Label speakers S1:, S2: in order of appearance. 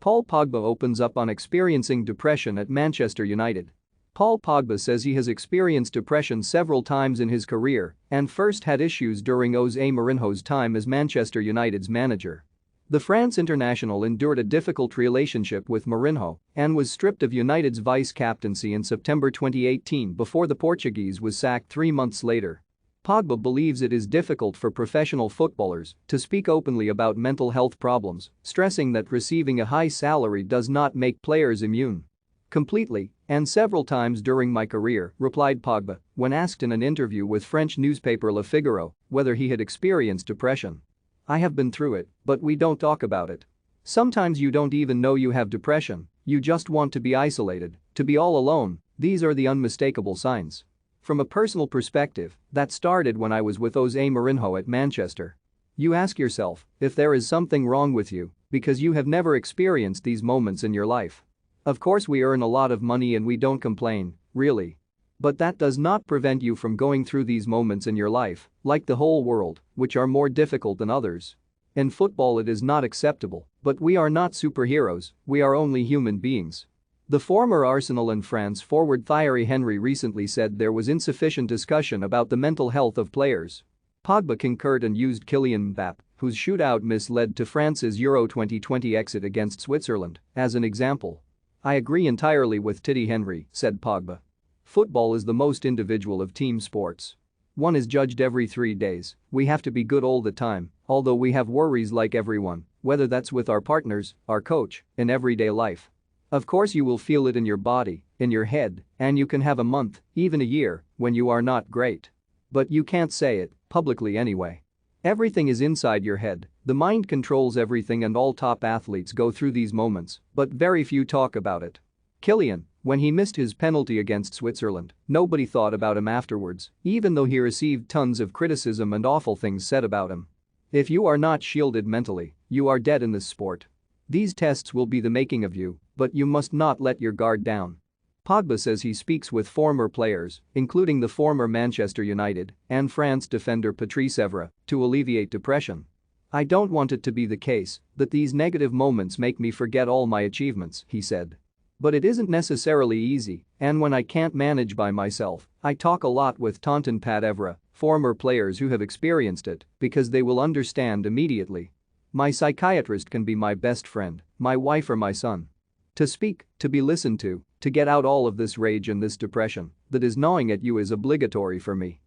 S1: Paul Pogba opens up on experiencing depression at Manchester United. Paul Pogba says he has experienced depression several times in his career and first had issues during Jose Mourinho's time as Manchester United's manager. The France international endured a difficult relationship with Mourinho and was stripped of United's vice-captaincy in September 2018 before the Portuguese was sacked 3 months later. Pogba believes it is difficult for professional footballers to speak openly about mental health problems, stressing that receiving a high salary does not make players immune. Completely, and several times during my career, replied Pogba, when asked in an interview with French newspaper Le Figaro whether he had experienced depression. I have been through it, but we don't talk about it. Sometimes you don't even know you have depression, you just want to be isolated, to be all alone, these are the unmistakable signs. From a personal perspective, that started when I was with Jose Mourinho at Manchester. You ask yourself if there is something wrong with you because you have never experienced these moments in your life. Of course we earn a lot of money and we don't complain, really. But that does not prevent you from going through these moments in your life, like the whole world, which are more difficult than others. In football it is not acceptable, but we are not superheroes, we are only human beings. The former Arsenal and France forward Thierry Henry recently said there was insufficient discussion about the mental health of players. Pogba concurred and used Kylian Mbappé, whose shootout miss led to France's Euro 2020 exit against Switzerland, as an example. I agree entirely with Thierry Henry, said Pogba. Football is the most individual of team sports. One is judged every 3 days, we have to be good all the time, although we have worries like everyone, whether that's with our partners, our coach, in everyday life. Of course you will feel it in your body, in your head, and you can have a month, even a year, when you are not great. But you can't say it, publicly anyway. Everything is inside your head, the mind controls everything and all top athletes go through these moments, but very few talk about it. Kylian, when he missed his penalty against Switzerland, nobody thought about him afterwards, even though he received tons of criticism and awful things said about him. If you are not shielded mentally, you are dead in this sport. These tests will be the making of you, but you must not let your guard down. Pogba says he speaks with former players, including the former Manchester United and France defender Patrice Evra, to alleviate depression. I don't want it to be the case that these negative moments make me forget all my achievements, he said. But it isn't necessarily easy, and when I can't manage by myself, I talk a lot with Tonton Pat Evra, former players who have experienced it, because they will understand immediately. My psychiatrist can be my best friend, my wife or my son. To speak, to be listened to get out all of this rage and this depression that is gnawing at you is obligatory for me.